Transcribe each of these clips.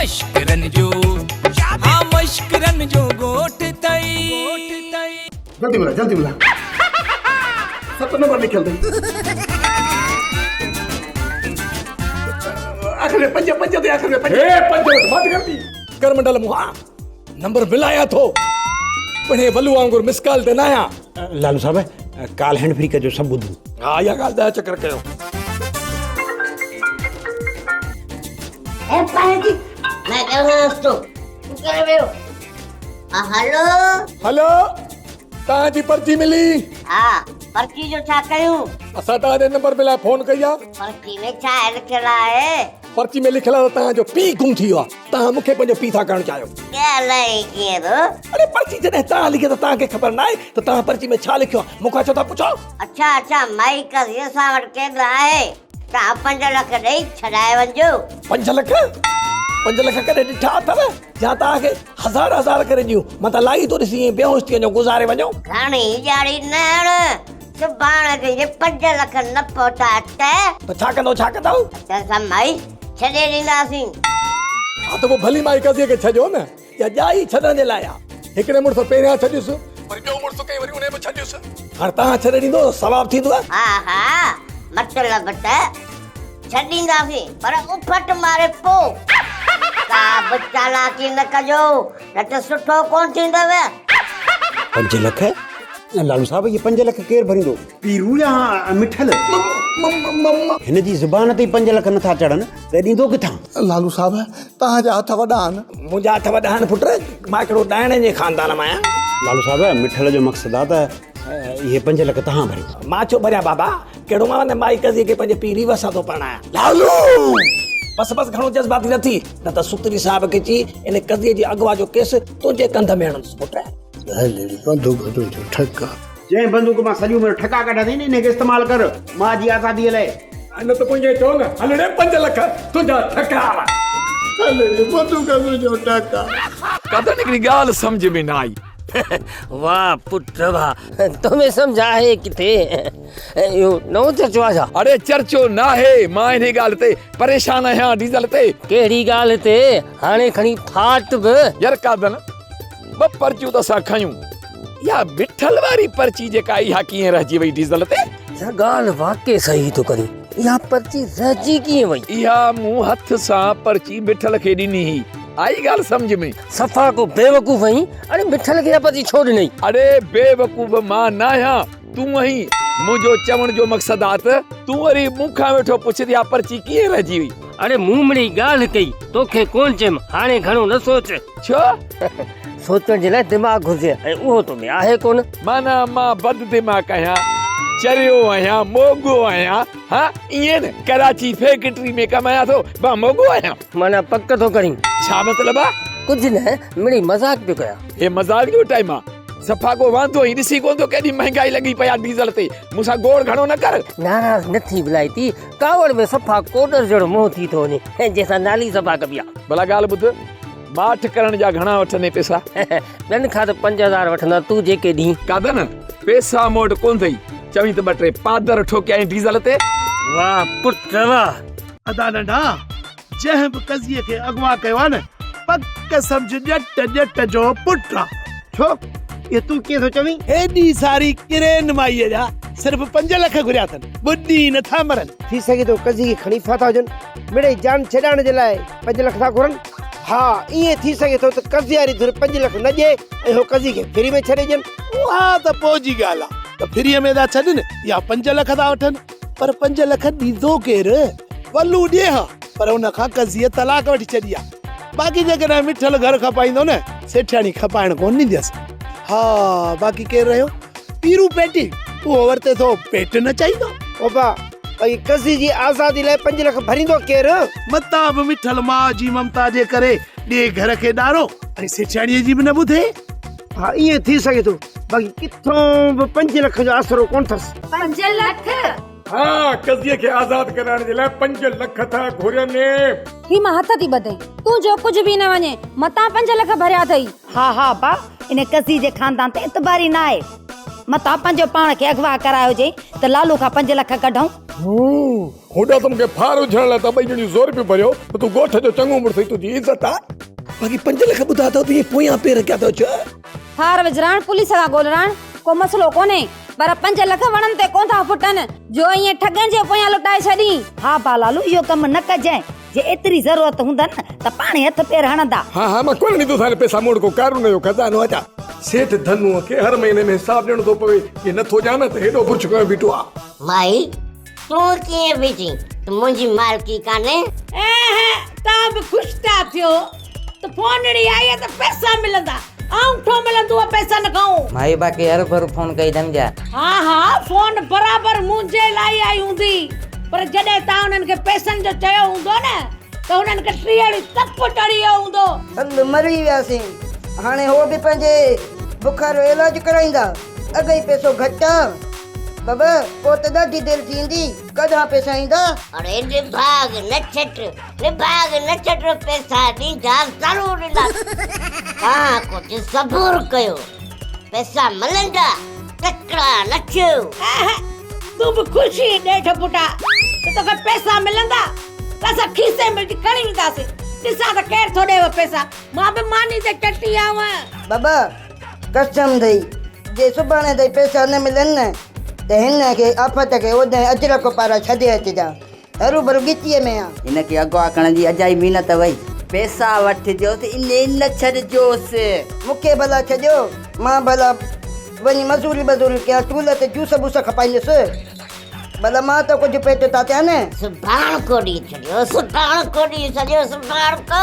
मश्करन जो हाँ मश्करन जो गोठ तई जल्दी बुला 7 नंबर निकल दे आखिर में पंज दे आखिर में पंज मत करती कर मंडल मुहा नंबर मिलाया थो पणे वलू वांगुर मिस कॉल ते नाया लालू साहब काल हैंड फ्री का जो सब बुधू हां या गाल दा चक्कर कयो ए पाजी मैं कहूं तो करे वेयो हेलो ता जी पर्ची मिली हां पर्ची जो छा कयूं असा ता दे नंबर मिला फोन कया पर्ची में छा लिखला है पर्ची में लिखला ता जो पी गुम थियो ता मुखे पंजो पी था करण चायो क्या लाई के दो अरे पर्ची जने ता लिखे ता के खबर ना है तो ता पर्ची में छा लिखयो मुखा छो ता पूछो अच्छा माई का ये सावट के है ता 5 लाख दई छडाए वंजो 5 लाख करे ॾिठा अथव या तव्हांखे हज़ार करे ॾियूं मतां लाई तो ॾिसी बेहोश थी वञो गुज़ारे वञो घणी ॼाड़ी न सुभाणे के 5 लाख न पहुता तो छा कंदो त माई छॾे ॾींदासीं हा त पोइ भली माई कज़ीअ खे छॾियो न या ॼाई छॾण जे लाइ आहे हिकिड़े मुड़ुस पहिरियां छॾियुसि वरी ॿियो मुड़ुस कई वरी उन में छॾियुसि हाणे तव्हां छॾे ॾींदो सवाबु थींदो हा मतिलब त छॾींदासीं पर उफट मारे पोइ का चालाकी न कजो न त सुठो कोन थींदव 5 लाख लालू साहब ये 5 लाख केर भरिंदो पीरू या मिठल हिन जी ज़ुबान ते 5 लाख नथा चढ़न त ॾींदो किथां लालू साहब तव्हांजा हथ वॾा आहिनि मुंहिंजा हथ वॾा आहिनि पुट मां हिकिड़ो ॾाइणे जे खानदान मां आहियां लालू साहब मिठल जो मक़सद आहे त ये 5 लाख तव्हां भरियो मां छो भरियां बाबा कहिड़ो मां वञा माई कज़ीअ खे पंहिंजे पीरी वसां थो पढ़ायां लालू बस घणो जज़्बाती न थी न त सुतरी साहब खे ची इन कज़ीअ जी अगवा जो केस तुंहिंजे कंध में हणंदुसि पुट बंदूक जो ठका जंहिं बंदूक मां सॼो में ठका कढा थी इन खे इस्तेमाल कर मां जी आज़ादी लाइ न त मुंहिंजे चओ न हलड़े 5 लाख तुंहिंजा ठका बंदूक जो ठका कद निकरी गाल समझ में ना आई वाह पुत्र वाह तुम्हें समझा है किथे यो नो चर्चो आजा अरे चर्चो ना है मां इन गाल ते परेशान आया डीजल ते केड़ी गाल ते हाने खणी फाट ब यार कादन ब पर्चियूं त असां खयूं या मिठल वारी पर्ची जेका इहा कीअं रहिजी वई डीजल ते या गाल वाकई सही तो करी या पर्ची रहिजी कीअं वई इहा मूं हथ सां पर्ची मिठल खे ॾिनी ही आई गाल समझ में सफा को बेवकूफ हई अरे मिठल के पर्ची छोड़ नहीं अरे बेवकूफ मां ना आहियां तूं ही मुंहिंजो चवण जो मक़सद आहे त तूं वरी मूंखां वेठो पुछदी आ पर्ची कीअं रहिजी हुई अरे मुंहमड़ी गाल कई तोखे कोन चयम हाणे घणो न सोच छो सोचण जे लाइ दिमाग़ घुर्जे ऐं उहो तो में आहे कोन माना मां बद दिमाग़ आहियां चरियो आहियां मोगो आहियां हाँ इएं न कराची फैक्ट्री में कमाया थो मां मोगो आहियां माना पक तो करी छा मतलब आहे कुछ न मिड़ी मजाक पियो कया हे मजाक जो टाइम आहे सफ़ा को वांदो ही ॾिसी कोन थो केॾी महांगाई लॻी पई आहे डीज़ल ते मूंसां गोड़ घणो न कर नाराज़ न थी बुलाई थी कावड़ में सफ़ा कोडर जहिड़ो मोह थी थो वञे ऐं जंहिंसां नाली सफ़ा कबी आहे भला ॻाल्हि ॿुध माठ करण जा घणा वठंदे पैसा ॿियनि खां त 5000 वठंदा तूं जेके ॾींहुं कादा न पैसा मूं वटि कोन अथई चवीं त 2-3 पादर ठोकिया आहिनि डीज़ल ते वाह पुत्र वाह अदा नंढा जंहिं बि कज़ीअ खे अगवा कयो आहे न पक सम्झ ॼट जो पुट आहे छो ये तू कीअं थो चवीं हेॾी सारी किरेन माईअ जा सिर्फ़ 5 लाख घुरिया अथनि ॿुधी नथा मरनि थी सघे थो कज़ी खे खणी फाथा हुजनि मिड़े जान छॾाइण जे लाइ 5 लाख था घुरनि हा ईअं थी सघे थो त कज़ी वारी धुर 5 लाख न ॾिए ऐं हो कज़ी खे फ्री में छॾे ॾियनि उहा त पोइ जी ॻाल्हि आहे त फ्रीअ में था छॾनि या 5 लाख था वठनि पर 5 लाख ॾींदो केरु वलू ॾिए हा पर हुन खां कज़ीअ तलाक वठी छॾी आहे बाक़ी जेकॾहिं मिठल घर खपाईंदो न सेठाणी खपाइण कोन ॾींदसि हा बाक़ी केरु रहियो पीरू पेटी उहो वरिते थो पेट न चाहींदो ओपा भई कज़ी जी आज़ादी लाइ 5 लाख भरींदो केरु मतां बि मिठल माउ जी ममता जे करे ॾे घर खे ॾारो ऐं सेठाणीअ जी बि न ॿुधे हा ईअं थी सघे थो बाक़ी किथों बि 5 लाख जो आसरो कोन अथसि 5 लाख हाँ कज़ीअ खे आज़ाद कराइण जे लाइ 5 लाख था घुरनि ही मां हथ थी ॿधे तूं जो कुछ भी न वञे मतां 5 लाख भरिया अथई हा बा इन कज़ी जे खानदान ते इतबारी न आहे मता पंहिंजो पाण खे अगवा करायो जे त लालू खां 5 लख कढूं। होॾा त मूंखे फार विझण लाइ त ॿई ॼणियूं ज़ोर पियो भरियो त तूं ॻोठ जो चङो मुड़ुस तुंहिंजी इज़त आहे। बाक़ी 5 लख ॿुधा अथव त इहे पोयां पेर क्या थो चओ? फार विझराइण पुलिस खां ॻोल्हण को मसलो कोन्हे, पर 5 लख वणनि ते कोन था फुटनि जो ईअं ठगनि जे पोयां लुटाए छॾी। हा बा लालू इहो कमु न कजांइ, जे एतिरी ज़रूरत हूंदनि त पाणे हथ पेर हणंदा। हाँ मां कोन ॾींदो सारे पैसा मोड़ को कानून जो खज़ानो अचा। सेठ धनुअ खे हर महीने में हिसाब ॾियणो थो पवे, ये नथो ॼाण त हेॾो बुर्च कयो बीठो आहे। माई तूं कीअं बीठी, मुंहिंजी मालकी कान्हे? तव्हां बि ख़ुशि था थियो त फोनड़ी आई त पैसा मिलंदा, आउंठो मिलंदो पैसा न खाऊं। माई बाक़ी हर भर फोन कई धन जा। हाँ फोन बराबर मुंहिंजे लाइ आई हूंदी, पर जॾहिं तव्हां उन्हनि खे पैसनि जो चयो हूंदो न त उन्हनि खे 3 तप टड़ी वियो हूंदो। हल मरी वियासीं, हाणे हो बि पंहिंजे बुखार जो इलाज कराईंदा, अगई पैसो घटि आहे बाबा, पोइ त ॾाढी देरि थींदी, कॾहिं पैसा ईंदा? अरे निभाग न छट पैसा ॾींदा ज़रूर ॾींदा। तव्हां कुझु सबूर कयो, पैसा मिलंदा, तकड़ा नचो। तूं बि ख़ुशी ॾेठ पुटा त तोखे पैसा मिलंदा त असां खीसे में खणी ईंदासीं। ॾिसां त केरु थो ॾेव पैसा, मां बि मानी ते टटी आवां। बाबा कसम दई, जे सुभाणे ताईं पैसा न मिलनि न त हिन खे आफ़त खे ओॾे अजरक पारां छॾे अचिजा, हरू भरू गिचीअ में आहे। हिनखे अॻुवा करण जी अजाई महिनत वई, पैसा वठिजो त इन न छॾिजोसि। मूंखे भला छॾियो, मां भला वञी मज़ूरी कयां, टूल ते जूस बूस खपाईंदुसि, भला मां त कुझु पेट था थिया न। सुभाण को ॾींहुं छॾियो, सुभाण को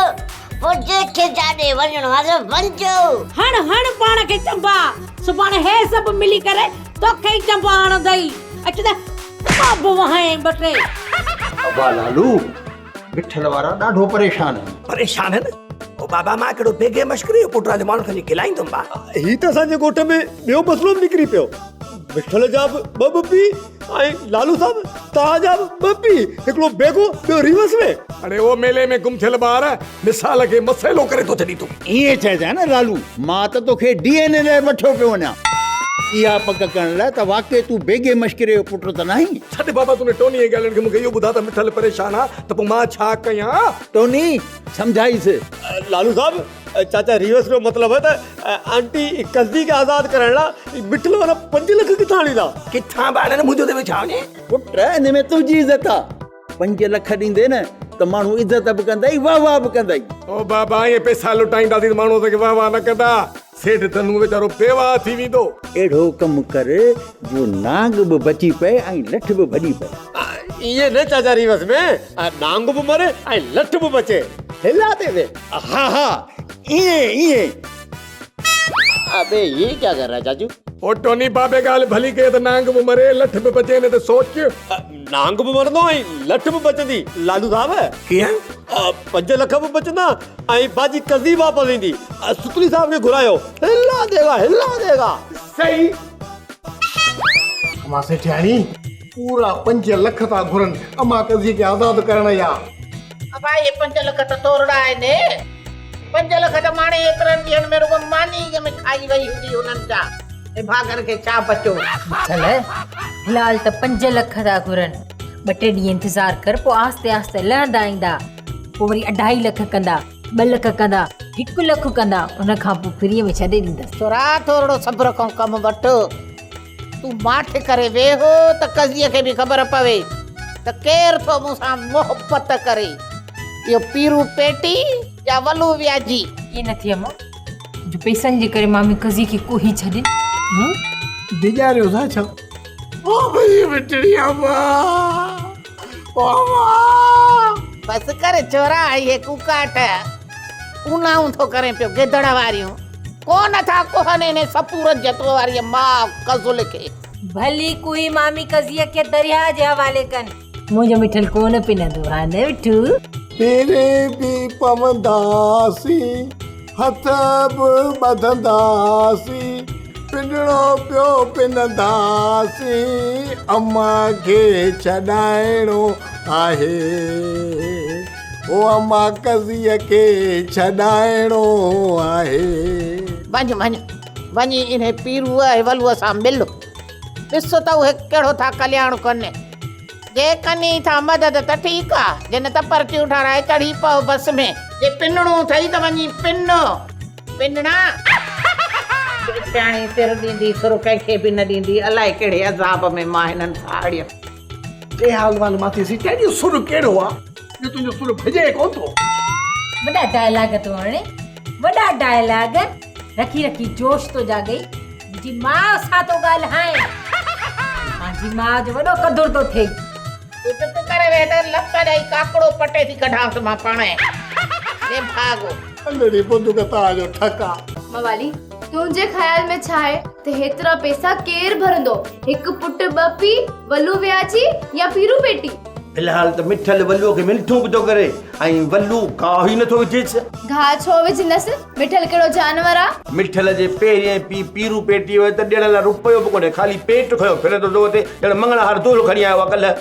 पोइ जेके जाॾे वञणो आहे वञिजो। हण पाण खे चंबा, सुभाणे हे सभु मिली करे तोखे ई चंबा हणंदई। अच त बाबू वहां बटे। अबा लालू विठल वारा ॾाढो परेशान आहिनि। परेशान है न? ओ बाबा मां कहिड़ो बेगे मश्करी जो पुट जो माण्हू खणी खिलाईंदुमि बा। ही त असांजे ॻोठ में ॿियो मसलो बि निकिरी पियो। विठल जा बि 2 बपी ऐं लालू साहब तव्हांजा बि 2 पी, हिकिड़ो बेगो ॿियो रिवर्स में। अरे वो मेले में गुम थियल ॿार मिसाल खे मसइलो करे थो छॾी तूं। ईअं चइजांइ न लालू, मां त तोखे DNA लाइ वठो पियो वञा, इहा पक करण लाइ त वाकई तूं बेगे मश्करे जो पुट त नहीं। छॾ बाबा, तूने टोनी जे ॻाल्हियुनि खे मूंखे इहो ॿुधा त मिठल परेशान आहे त पोइ मां छा कयां? टोनी सम्झाईसि। लालू साहब चाचा रिवर्स जो मतलब है त आंटी कसदी के आजाद करण लाइ मिठल वारा 5 लख किथां आणींदा? किथां बाड़े न मुंहिंजो ते छा वञे? पुट हिन में तुंहिंजी इज़त आहे, 5 लख ॾींदे न त माण्हू इज़त बि कंदई, वाह बि कंदई। ओ बाबा ये पैसा लुटाईंदासीं त माण्हू असांखे वाह न कंदा, सेठ धनु वीचारो बेवाह थी वेंदो। अहिड़ो कमु कर जो नांग बि बची पए ऐं लठ बि भॼी पए। इहे न चाचा रिवर्स में नांग बि मरे ऐं लठ बि बचे, हिला ते वे। हा ईअं। अबे ये क्या कर रहा है चाचू? ओ टोनी बाबे ॻाल्हि भली कहे त नांग बि मरे लठ बि बचे न त सोच। नांग बि मरंदो ऐं लठ बि बचंदी लालू साहब। कीअं? 5 लख बि बचंदा ऐं बाजी कसदी वापस ईंदी। सुतली साहब खे घुरायो, हिला देगा। सही अमा सेठियाणी पूरा 5 लख था घुरनि अमा कज़ी खे आज़ाद करण या। अब ये 5 लख तो तोड़ना है ने। 5 लख तो माने एतरन ॾींहंनि में रुगो मानी में खाई वई हूंदी उन्हनि जा। ए भागन खे छा बचो? चल फिलहाल त 5 लख था घुरनि, 2 ॾींहं इंतज़ार कर, पोइ आस्ते आस्ते लहंदा ईंदा, पोइ वरी 2.5 लख कंदा, 2 लख कंदा, 1 लख कंदा, उन खां पोइ फ्रीअ में छॾे ॾींदसि। तोरा थोरो सब्र खां कमु वठ। तूं माठे करे वेहो त कज़ीअ खे बि ख़बर पवे त केरु थो मूंसां मोहबत करे, इहो पीरू पेटी या वलू व्याजी। ये न थी अम्मा जो पैसनि जे करे मामी कज़ी खे कोई छॾे बिगाड़ियो था छा? ओ भई बिटड़िया बस कर चोरा ये कुकाट उनाऊं थो करे पियो गिदड़ वारियूं कोन था कोहने ने सपूरत जतो वारी मां कज़ुल के भली कोई मामी कज़िया के दरिया जे हवाले कन, मुंहिंजो मिठल कोन पिनंदो हा न मिठू। तेरे भी पवंदासी हथ बि ॿधंदासी, पिनड़ो पियो पिनंदासी, अम्मा खे छॾाइणो आहे, ओ अम्मा कज़ीअ खे छॾाइणो आहे। वञ वञी इन पीरूअ ऐं वलूअ सां मिल ॾिसो त उहे कहिड़ो था कल्याण कनि जे कनी था मदद त ठीकु आहे जिन त पर्चियूं ठाराए चढ़ी पओ बस में जे पिनणो अथई त वञी पिनणा सियाणी सिर ॾींदी सुर कंहिंखे बि न ॾींदी अलाए कहिड़े अज़ाब में मां हिननि सां अड़ियमि ए हाल वाल माथे सी तेरी सुर केड़ो आ जो तुझो सुर भजे कोन तो वॾा डायलॉग तो हणे वॾा डायलॉग रखी रखी जोश तो जागई मुंहिंजी माउ सां तो ॻाल्हाए मुंहिंजी माउ जो वॾो कदुर तो थिए तूं चुप करे वेठे लत ॾेई काकड़ो पटे थी कढांसि मां पाण ने भागो अंदरी बंदूक ताजो ठका मवाली तुंहिंजे ख्याल में छा आहे त हेतिरा पैसा केर भरंदो हिकु पुट ॿ पीउ वलू वियाची या पीरू पेटी फिलहाल त मिठल वल्लू खे मिठो बि थो करे ऐं वल्लू गाह ई नथो विझेसि घाह छो विझंदसि मिठल कहिड़ो जानवर आहे मिठल जे पहिरियों पीरू पेटी हुयो त ॾियण लाइ रुपयो बि कोन्हे ख़ाली पेट खयो फिरे थो थो ॼण मंगलहार दोल खणी आयो आहे कल्ह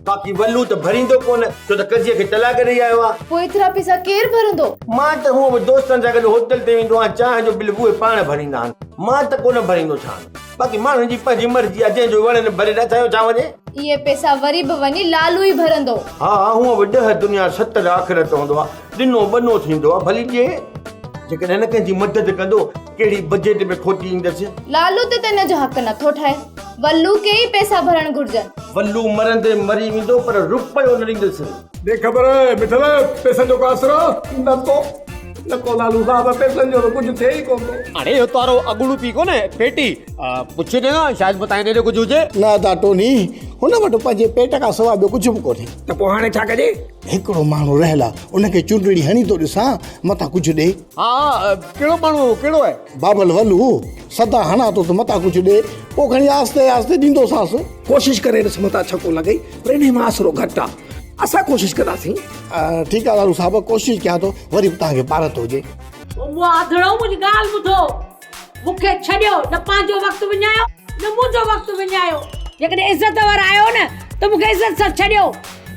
बाक़ी वल्लू त भरींदो कोन छो त कज़ीअ खे तलाक ॾेई आयो आहे पोइ एतिरा पैसा केर भरंदो मां त हूअं बि दोस्तनि सां गॾु होटल ते वेंदो आहियां चांहि जो बिल उहे पाण भरींदा आहिनि मां त कोन भरींदो छा बाक़ी माण्हुनि जी पंहिंजी मर्ज़ी आहे जंहिंजो वणे भरे न थियो छा वञे इहे पैसा वरी बि वञी लालू ई भरंदो हा हूअं बि 10 दुनिया 70 आख़िरत हूंदो आहे ॾिनो बनो थींदो आहे भली ॾिए जेकॾहिं न कंहिंजी मदद कंदो कहिड़ी बजट में खोटी ईंदसि लालू ते हिन जो हक़ नथो ठाहे वल्लू के ई पैसा भरण घुर्जनि वल्लू मरंदे मरी वेंदो पर रुपयो न ॾींदसि देख ख़बर है मिठल पैसनि जो कासरो न को लालू साहब पैसनि जो कुछ थे ही कोन तो अरे यो तारो अगुड़ू पी कोने पेटी पुछे ने ना शायद बताए ने कुछ हुजे ना दाटो नी हुन वटि पंहिंजे पेट खां सवाइ ॿियो कुझु बि कोन्हे त पोइ हाणे छा कजे हिकिड़ो माण्हू रहला उनखे चुंडड़ी हणी थो ॾिसां मथां कुझु ॾे हा कहिड़ो माण्हू कहिड़ो आहे बाबल वल्लू सदा हणा थो त मथां कुझु ॾे पोइ खणी आस्ते आस्ते ॾींदोसांसि कोशिशि करे ॾिस मथां छको लॻई पर इन में आसरो घटि आहे असां कोशिशि कंदासीं ठीकु आहे लालू साहिबु कोशिशि कयां थो वरी बि तव्हांखे पारत हुजे मुंहिंजी ॻाल्हि ॿुधो मूंखे छॾियो न पंहिंजो वक़्तु विञायो न मुंहिंजो वक़्तु विञायो जेकॾहिं इज़त वारा आयो न त मूंखे इज़त सां छॾियो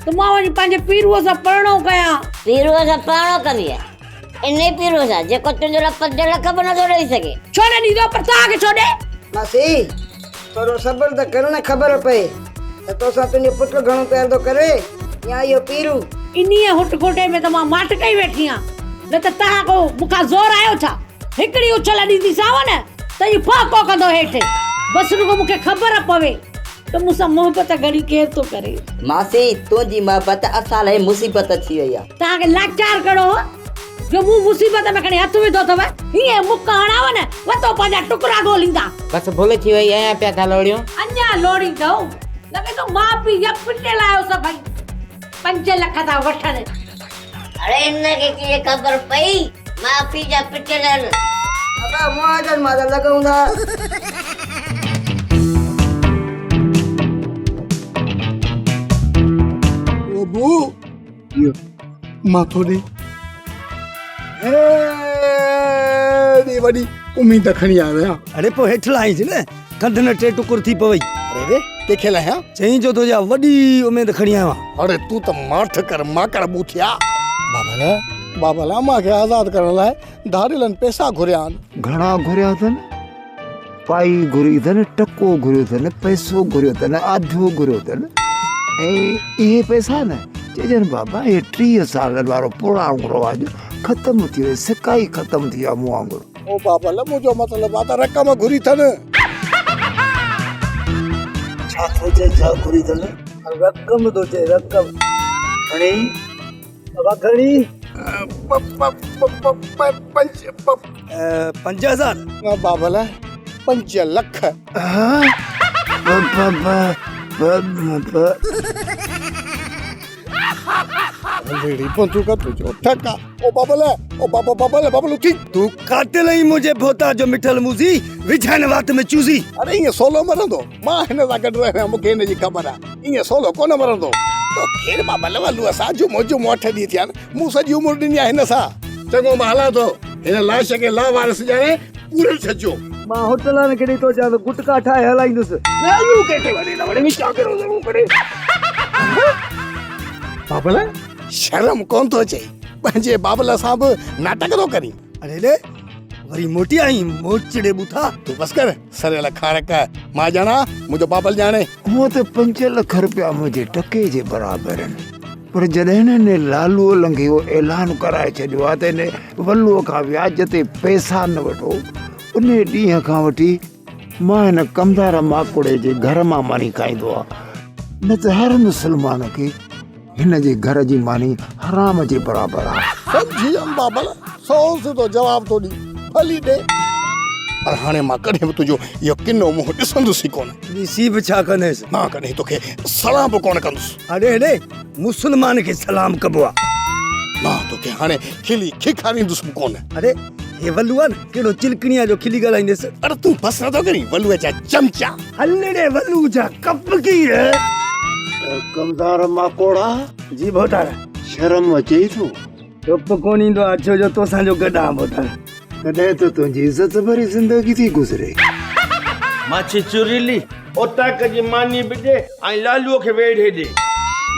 त मां वञी पंहिंजे पीरूअ सां परणो कयां पीरूअ सां परणो कंदी आहे इन पीरूअ सां जेको तुंहिंजो 5 लख बि नथो ॾेई सघे छो न ॾींदो पर तव्हांखे छो ॾे मासी थोरो सब्र त कर न ख़बर पए त तोसां तुंहिंजो पुटु घणो प्यार थो करे या इहो पीरू इन्हीअ हुट खोटे में त मां माट कई वेठी आहियां न त तव्हां को मूंखां ज़ोर आयो छा हिकिड़ी उछल ॾींदीसांव न त इहो फाको कंदो हेठि बसि रुगो मूंखे ख़बर पवे त मूंसां मोहबत घणी केर थो करे मासी तुंहिंजी मोहबत असां लाइ मुसीबत थी वई आहे तव्हांखे लाचार कहिड़ो हो जो मूं मुसीबत में खणी हथ विधो अथव हीअं मुक हणाव न वतो पंहिंजा टुकड़ा ॻोल्हींदा बस भुल थी वई आहियां पिया था लोड़ियूं अञा लोड़ींदो लॻे थो माउ पीउ या पिटियल आहियो सभई 5 लख था वठनि अरे इनखे कीअं ख़बर पई माउ पीउ जा पिटियल आहिनि अबा मुआजन मां लॻूं था बू माथो ॾे एॾी वॾी उम्मीद खणी आयो आहियां अरे पोइ हेठि लाहींसि न कंध न 2 टुकुर थी पवई अरे रे कंहिंखे लाहियां चई जो तुंहिंजा वॾी उमेद खणी आयो आहे अरे तूं त माठ कर माकड़ बूथिया बाबला मूंखे आज़ाद करण लाइ धारियलनि पैसा घुरिया आहिनि घणा घुरिया अथनि पाई घुरी अथनि टको घुरियो अथनि पैसो घुरियो अथनि आधो घुरियो अथनि ऐं इहे पैसा न चइजनि बाबा इहे 30 सालनि वारो पुराणो रवाज ख़तमु थी वियो सिकाई ख़तमु थी आहे मूं वांगुरु ओ बाबला मुंहिंजो मतिलबु आहे त रक़म घुरी अथनि छा थो चए छा घुरी अथनि रक़म थो चए रक़म घणी बाबा घणी 5000 बाबला 5 लख बंदूक तुझो ठका ओ बाबला उठी तू काटे लई मुझे भोता जो मिठल मूसी विझाने वात में चूसी अरे ये सोलो मरंदो मां हिन सां गॾु रहिया मूंखे हिन जी ख़बर आहे ईअं सोलो कोन मरंदो तो खेर बाबा वल्लू असां जो मोजो 8 ॾींहं थिया मूं सॼी उमिरि ॾिनी आहे हिन सां चङो मां हलां थो हिन लाश खे लावारिस ॼाणे पूरे छॾियो मां होटल ने केड़ी तो जा गुटका ठाए हलाइंदुस लालू केटे वॾे न वॾे विचा करो ज़रूर करे बाबला शर्म कोन थो अचे पंहिंजे बाबला सां बि नाटक थो करी अरे ले वरी मोटी आई मोचड़े बुथा तू बस कर सरेला खारक मां जाना मुझो बाबल जाने वो तो 5 लाख रुपया मुझे टके जे बराबर आहिनि पर जॾहिं ने लालूअ लंघे वो ऐलान कराए छॾियो आहे त हिन वल्लूअ खां व्याज ते पैसा न वठो उन ॾींहं खां वठी मां हिन कमदार माकुड़े जे घर मां मानी खाईंदो आहे न त हर मुस्लमान खे हिन जे घर जी मानी हराम जे बराबर आहे समझी हम बाबल 100 तो जवाब तो दी भली दे पर हाणे मां कॾहिं बि तुंहिंजो इहो किनो मुंहुं ॾिसंदुसि ई कोन ॾिसी बि छा कंदुसि मां कॾहिं तोखे सलाम बि कोन कंदुसि अड़े हेॾे मुस्लमान खे सलाम कबो आहे मां तोखे हाणे खिली खिखारींदुसि बि कोन अरे हे वल्लू आहे न कहिड़ो चिलकणीअ जो खिली ॻाल्हाईंदुसि अरे तूं बसि नथो करीं वल्लूअ जा चमचा हलड़े वल्लू जा कपकीर कमदार माकोड़ा जी भोटारा शर्म अचे थो चुप कोन ईंदो आहे छो जो तोसां जो गॾु आहे भोटारा कॾहिं त तुंहिंजी इज़त भरी ज़िंदगी थी गुज़रे माछी चुरीली ओटाक जी मानी बि ॾे ऐं लालूअ खे वेढ़े ॾे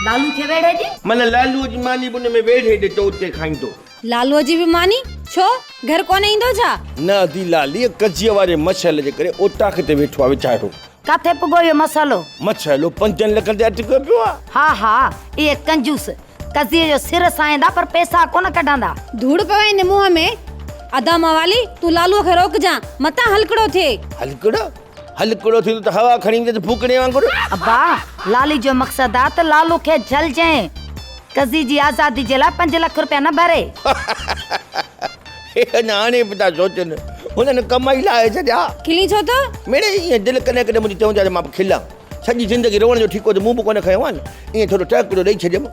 लालू खे वेड़े जी माना लालूअ जी मानी बि उन में वेढ़े ॾे तो उते खाईंदो लालूअ जी बि मानी छो घर कोन ईंदो छा न दी लाली कजीअ वारे मछल जे करे ओटाक ते वेठो आहे वीचारो काथे पुगो इहो मसालो मछलो 5 लख ते अटको पियो आहे हा हा इहे कंजूस कज़ीअ जो सिर साईंदा पर पैसा कोन कढंदा धूड़ पवे इन मुंह में अदा मवाली तू लालूअ खे रोक जा मता हलकड़ो थे हलकड़ो थी त हवा खणी ईंदे त फूकणे वांगुरु अब्बा लाली जो मक़सद आहे त लालू खे झलजे कज़ी जी आज़ादी जे लाइ 5 लाख रुपया न भरे हाणे बि था सोचनि हुननि कमाई लाहे छॾिया खिली छो तो मेरे ईअं दिलि कॾहिं कॾहिं मुंहिंजी चवंदा मां बि खिलां सॼी ज़िंदगी रोअण जो ठीको त मूं बि कोन खयो आहे न ईअं थोरो टहिकड़ो ॾेई छॾियमि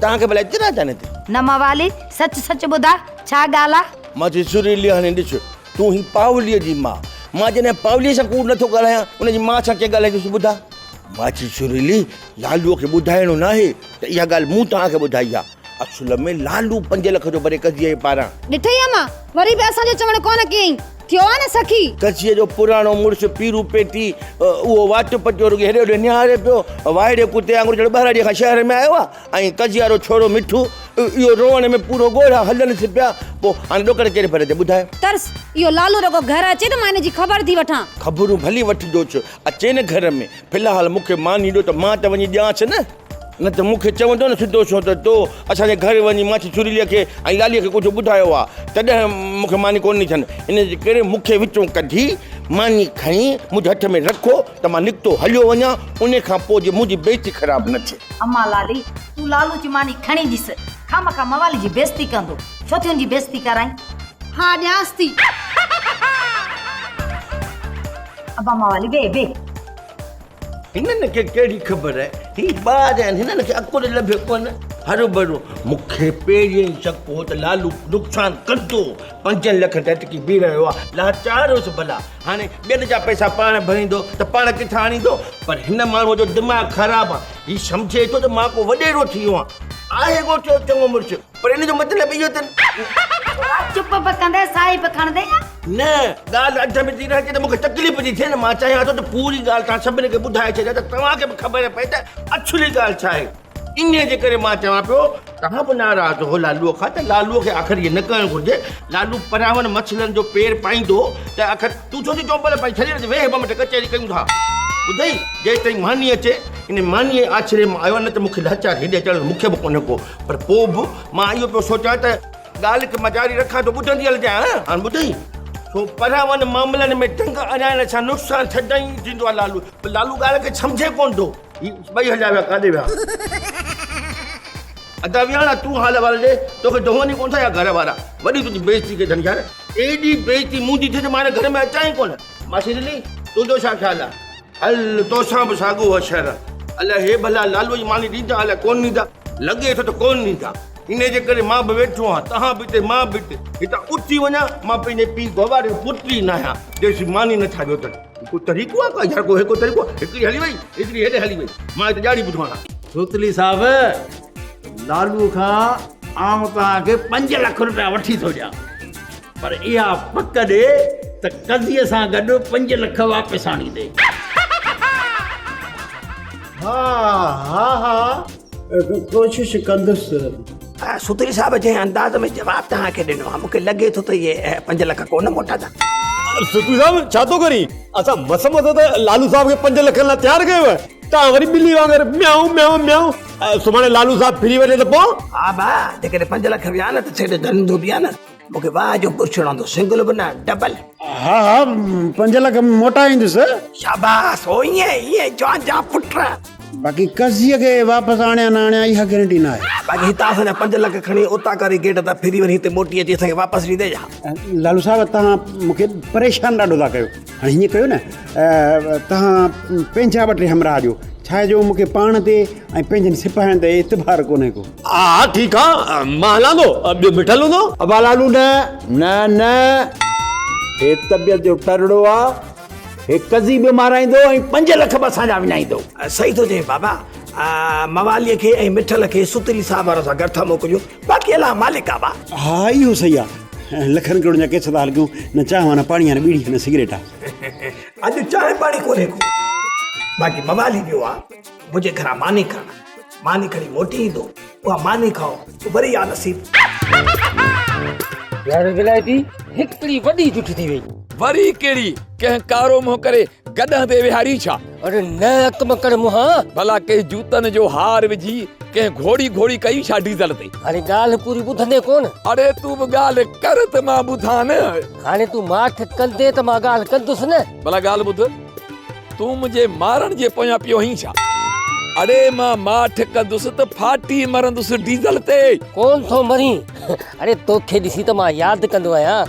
तव्हांखे भला एतिरा था न थिए न मवाली सच सच ॿुधा छा ॻाल्हि आहे मां चई सुरीली हाणे ॾिस तूं ही पावलीअ जी मां जॾहिं पावलीअ सां कूड़ नथो ॻाल्हायां उनजी मां सां कीअं ॻाल्हाईंदुसि ॿुधा मां चई सुरीली लालूअ खे ॿुधाइणो न आहे त इहा ॻाल्हि मूं तव्हांखे ॿुधाई आहे असुल में लालू 5 लख जो भरे कज़ीअ जे पारां ॾिठई मां वरी बि असांजो चवण कोन कयईं थियो आहे न सखी कज़ीअ जो पुराणो मुड़ुसु पीरू पेटी उहो वाट पटियो रुॻी हेॾे होॾे निहारे पियो वाइड़े कुते वांगुरु ॼण ॿाहिरि खां शहर में आयो आहे ऐं कज़ीअ वारो छोरो मिठू इहो रोअण में पूरो ॻोढ़ा हलनि थी पिया पोइ हाणे ॾोकड़ कहिड़े भरे ते ॿुधाए तर्स इहो लालू रुगो घर अचे त मां हिन जी ख़बर थी वठां ख़बरूं भली वठिजोसि अचे न घर में फ़िलहालु मूंखे मानी ॾियो त मां त वञी ॾियांसि न त मूंखे चवंदो न सिधो छो त तो असांजे घर वञी माछी चुरीलीअ खे ऐं लालीअ खे कुझु ॿुधायो आहे तॾहिं मूंखे मानी कोन थियनि इन जे करे मूंखे विचों कढी मानी खणी मुंहिंजे हथ में रखो त मां निकितो हलियो वञा उन खां पोइ जे मुंहिंजी बेइज़ती ख़राबु न थिए अम्मा लाली तूं लालू जी मानी खणी ॾिस खामखा मवाली जी बेइज़ती कंदो छो थी हुनजी बेइज़ती कराई हा ॾियांसि थी अब्बा मवाली बे हिननि खे कहिड़ी ख़बर आहे ही ॿार आहिनि हिननि खे अकुल लभे कोन हरू भरू मूंखे पहिरीं ई शक हो त लालू नुक़सानु कंदो 5 लख ते अटकी बीह रहियो आहे लाचारोसि भला हाणे ॿियनि जा पैसा पाण भरींदो त पाण किथां आणींदो पर हिन माण्हूअ जो दिमाग़ ख़राबु आहे हीउ सम्झे थो त मां को वॾेरो थी वियो आहे को चङो मुड़ुसु पर इन जो मतिलबु इहो अथनि चुप बि कंदे साई बि खणंदे न ॻाल्हि अध में थी रहिजे त मूंखे तकलीफ़ थी थिए न मां चाहियां थो त पूरी ॻाल्हि तव्हां सभिनी खे ॿुधाए छॾिया त तव्हांखे बि ख़बर पए त असुली ॻाल्हि छा आहे इन जे करे मां चवां पियो तव्हां बि नाराज़ हो लालूअ खां त लालूअ खे आख़िर इहे न करणु घुरिजे लालू परावनि मछलनि जो पेर पाईंदो त आख़िर तूं छो थी चौपल पाई छॾे वेह ॿ मिंट कचहरी कयूं था ॿुधई जेसि ताईं मानी अचे इन मानीअ आछिरे मां आयो न त मूंखे लाचार हेॾे अचणु मूंखे बि कोन्हे को पर पोइ बि मां इहो पियो सोचां त ॻाल्हि खे मां जारी रखां त ॿुधंदी हलिजांइ हाणे ॿुधई छो परावनि मामलनि में टंग अञाइण सां नुक़सानु छॾाई थींदो आहे लालू ॻाल्हि खे सम्झे कोन थो ॿई हलिया विया काॾे विया अदा विया तूं हाल वाल ॾे तोखे दोहनी कोन था या घर वारा वॾी तुंहिंजी बेइज़ती खे धन यार एॾी बेइज़ती मुंहिंजी थिए त मां घर में अचां ई कोन मासी दिली तुंहिंजो छा ख़्यालु आहे हल तोसां बि साॻियो आहे शहर अलाए हे भला लालूअ जी मानी ॾींदा अलाए कोन ॾींदा लॻे थो त कोन ॾींदा इन जे करे मां बि वेठो आहियां तव्हां बि हिते मां बि हिते हितां उथी वञा मां पंहिंजे पीउ गवारे पुत्री न आहियां जेसि मानी न ठाहियो अथनि को तरीक़ो आहे का यार को हिकु तरीक़ो हिकिड़ी हली वई हिकिड़ी हेॾे हली वई मां हिते ॾाढी ॿुधो आहियां सूतली साहिबु लालू खां आउं तव्हांखे 5 लख रुपया वठी थो ॾियां पर इहा पक ॾे त कज़ीअ सां गॾु 5 लख वापसि आणींदे हा कोशिशि कंदुसि सुतरी साहब जे अंदाज़ में जवाब तव्हांखे ॾिनो आहे मूंखे लॻे थो त इहे 5 लख कोन मोटंदा। सुतरी साहब छा थो करी असां मस त लालू साहब खे 5 लख लाइ तयारु कयो आहे तव्हां वरी ॿिली वांगुरु म्याऊं म्याऊं म्याऊं सुभाणे लालू साहब फिरी वञे त पोइ। हा भा जेकॾहिं 5 लख विया न त छेॾ धंधो बि आहे न मूंखे वाह जो पुछणो हूंदो सिंगल बि न डबल। हा हा 5 लख मोटाईंदुसि। शाबाश हो ईअं जा पुट। बाक़ी कज़ीअ खे वापसि आणिया न आणिया इहा गारंटी न आहे। बाक़ी हितां असांजा 5 लख खणी उतां करे गेट तां फिरी वरी हिते मोटी अची असांखे वापसि ॾींदे जा। लालू साहब तव्हां मूंखे परेशान ॾाढो था कयो हाणे हीअं कयो न तव्हां पंहिंजा वटि हमरा ॾियो छा आहे जो मूंखे पाण ते ऐं पंहिंजनि सिपाहियुनि ते एतबार कोन्हे को। हा ठीकु आहे मां हलांदो ॿियो मिठल हूंदो अबा लालू न न न हे तबियत जो टरड़ो आहे हे कज़ी बि माराईंदो ऐं 5 लख बि असांजा विञाईंदो। सही थो चए बाबा मवालीअ खे ऐं मिठल खे सुतरी साहब वारो सां गॾु था मोकिलियो बाक़ी अलाह मालिक आहे बा। हा इहो सही आहे लखनि करोड़नि जा केस था हलूं न चांहि न पाणी न बीड़ी न सिगरेट आहे। अॼु चांहि पाणी कोन्हे को बाक़ी मवाली वियो आहे मुंहिंजे घरां मानी खणी मोटी ईंदो उहा मानी खाओ वरी आहे नसीब। यार विलायती हिकिड़ी वॾी जुठ थी वई वरी कहिड़ी कंहिं कारो मुंहुं करे गॾह ते विहारी छा। अरे न अकम कर मुहा भला कंहिं जूतनि जो हार विझी कंहिं घोड़ी कई छा डीज़ल ते। अरे ॻाल्हि पूरी ॿुधंदे कोन। अरे तूं बि ॻाल्हि कर त मां ॿुधां न। हाणे तूं माठ कंदे त मां ॻाल्हि कंदुसि न। भला ॻाल्हि ॿुध तूं मुंहिंजे मारण जे पोयां पियो ही छा। अरे मां माठ कंदुसि त फाटी मरंदुसि डीज़ल ते कोन थो मरी। अरे तोखे ॾिसी त मां यादि कंदो आहियां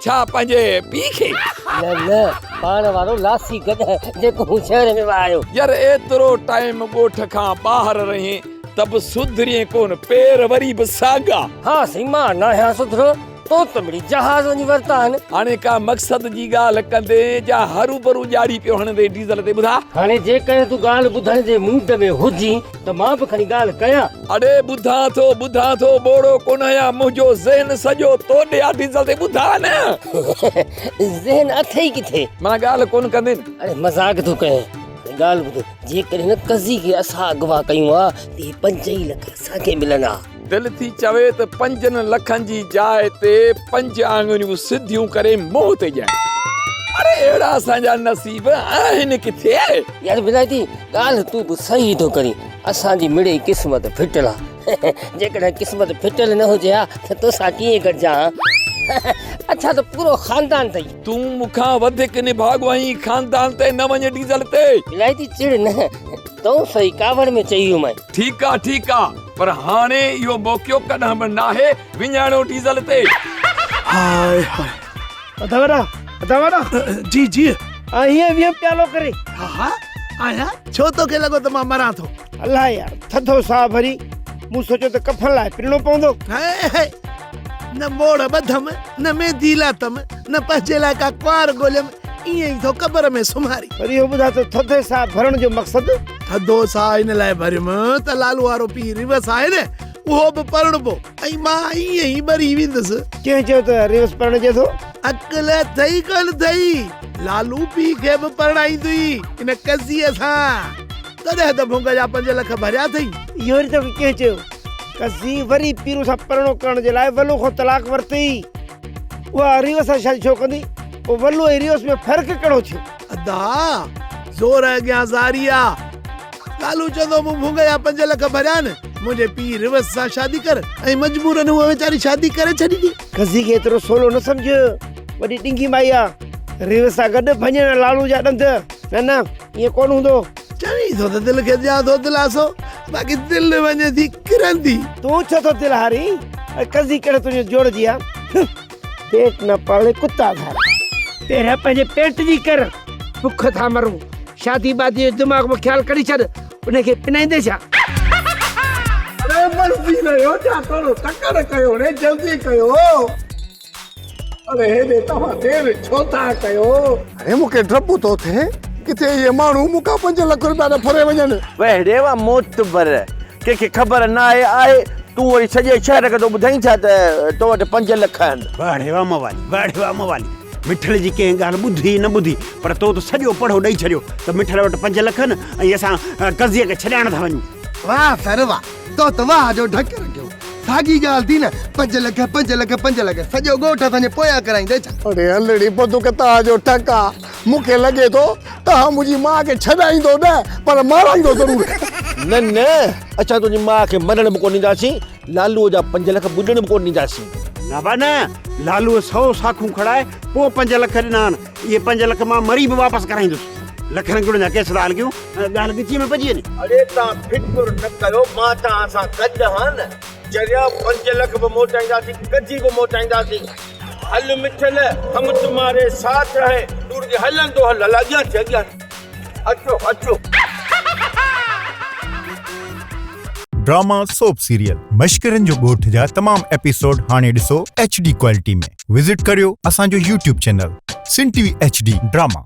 छा पंहिंजे पीउ खे। न पाण वारो लासी गॾ जेको शहर में आयो। यार एतिरो टाइम ॻोठ खां ॿाहिरि रही त बि सुधरी कोन पेर वरी बि साॻा। हा सीमा न आहियां सुधरो तो त मिड़ी जहाज वञी वरिता आहिनि। हाणे का मक़सद जी ॻाल्हि कंदे जा हरू भरू ॼाड़ी पियो हणंदे डीज़ल ते ॿुधा। हाणे जेकॾहिं तूं ॻाल्हि ॿुधण जे मूड में हुजी त मां बि खणी ॻाल्हि कयां। अरे ॿुधां थो बोड़ो कोन आहियां मुंहिंजो ज़हन सॼो तोॾे आहे डीज़ल ते ॿुधा न। ज़हन अथई किथे मां ॻाल्हि कोन कंदे। अरे मज़ाक थो कयां ॻाल्हि ॿुध जेकॾहिं न कज़ी खे असां अॻवा कयूं आहे त 5 लख असांखे मिलंदा। दिल थी चवे त 5 लखनि जी जाइ ते 5 आङुरियूं सिधियूं करे मुंहुं ते ॼाइनि। अरे अहिड़ा असांजा नसीब आहिनि किथे। यार विलायती ॻाल्हि तूं बि सही थो करी असांजी मिड़ई क़िस्मत फिटल आहे। जेकॾहिं क़िस्मत फिटल न हुजे हा त तोसां कीअं गॾिजां। अच्छा त पूरो खानदान अथई। तूं मूंखां वधीक निभागो आहीं खानदान ते न वञे डीज़ल ते। विलायती चिड़ न तो सही कावड़ में चई मैं। ठीक आ पर हाणे इहो मौक़ो कॾहिं बि नाहे विञाइणो डीज़ल ते। हाय हाय अथव जी जी हीअं वीह प्यालो करे। हा आया छो तोखे लॻो त मां मरां थो। अलाह यार थधो साह भरी मूं सोचियो त कफन लाइ पिणो पवंदो। न मोड़ ॿधम न मेंदी लातम न पंहिंजे लाइ का क्वार ॻोल्हियम ईअं ई थो कबर में सुम्हारी। पर इहो ॿुधा त थधे साह भरण जो मक़सदु। थधो साह इन लाइ भरियम त लालू वारो पीउ रिवस आहे न उहो बि परणबो ऐं मां ईअं ई मरी वेंदुसि। कंहिं चयो त रिवस परण जे थो अकल अथई कोन अथई लालू पीउ खे बि परणाईंदी इन कज़ीअ सां तॾहिं त भुंग जा 5 लख भरिया अथई। इहो वरी त कंहिं चयो कज़ी वरी पीरू सां परणो करण जे लाइ वलू खां तलाक वरितई। उहा रिवस सां शादी छो कंदी पोइ वलू ऐं रिवस में फ़र्क़ु कहिड़ो थियो। अदा ज़ोर अॻियां ज़ारी आहे। लालू चवंदो मूं भुंग जा 5 लख भरिया न मुंहिंजे पीउ रिवस सां शादी कर ऐं मजबूरन उहा वीचारी शादी करे छॾी। कज़ी खे एतिरो सोलो न सम्झ वॾी टिंगी माई आहे। रिवस सां गॾु भञण लालू जा ॾंद न ईअं कोन हूंदो। चवी थो त दिलि खे ॾियां थो दिलासो बाक़ी दिलि वञे थी किरंदी। तूं छो थो दिलि हारी कज़ी कहिड़ो तुंहिंजो जोड़जी आहे। पेट न पाले कुत्ता धार पहिरियां पंहिंजे पेट जी कर बुख था मरूं शादी बादी जो दिमाग़ में ख़्यालु कढी छॾ उनखे पिनाईंदे छा। अरे मर्ज़ी रहियो छा थोरो तकड़ कयो रे जल्दी कयो। अरे हेॾे तव्हां देरि छो था कयो। अरे मूंखे डपु थो थिए किथे इहे माण्हू मूंखां 5 लख रुपया न फरे वञनि। वहड़े वा मोतबर कंहिंखे ख़बर न आहे तूं वरी सॼे शहर खे तो ॿुधाई छा त तो वटि 5 लख आहिनि। वाड़े वा मवाली मिठल जी कंहिं ॻाल्हि ॿुधी न ॿुधी पर तो त सॼो पढ़ो ॾेई छॾियो त मिठल वटि 5 लख आहिनि ऐं असां कज़ीअ खे छॾाइण था वञूं। वाह सर वाह तो वाह जो ढक रखियो। साॻी ॻाल्हि थी न 5 लख 5 लख 5 लख सॼो ॻोठ असांजे पोयां कराईंदे छा? अरे हलड़ी बंदूक तव्हांजो ठका मूंखे लॻे थो तव्हां मुंहिंजी माउ खे छॾाईंदो न पर माराईंदो ज़रूरु। न न अच्छा तुंहिंजी माउ खे मरण बि कोन ॾींदासीं, लालूअ जा 5 लख ॿुॾण बि कोन ॾींदासीं। न बा न, लालूअ 100 साखूं खड़ाए पोइ 5 लख ॾिना आहिनि। इहे 5 लख मां मरी बि वापसि कराईंदुसि। लखनि किलो जा केस था हलगियूं, ॻाल्हि गिचीअ में पइजी वञे। अरे तव्हां फिक्र न कयो, मां तव्हां सां गॾु आहियां न। चरिया 5 लख बि मोटाईंदासीं, गजी बि मोटाईंदासीं। हल मिठल, हम तुम्हारे साथ रहे। तूं रुॻो हलंदो हल, हल अॻियां थी अॻियां। अचो अचो। ड्रामा सोप सीरियल मश्करनि जो ॻोठ जा तमाम एपिसोड हाणे ॾिसो HD क्वालिटी में। विज़िट करियो असांजो YouTube चैनल सिन TV HD ड्रामा।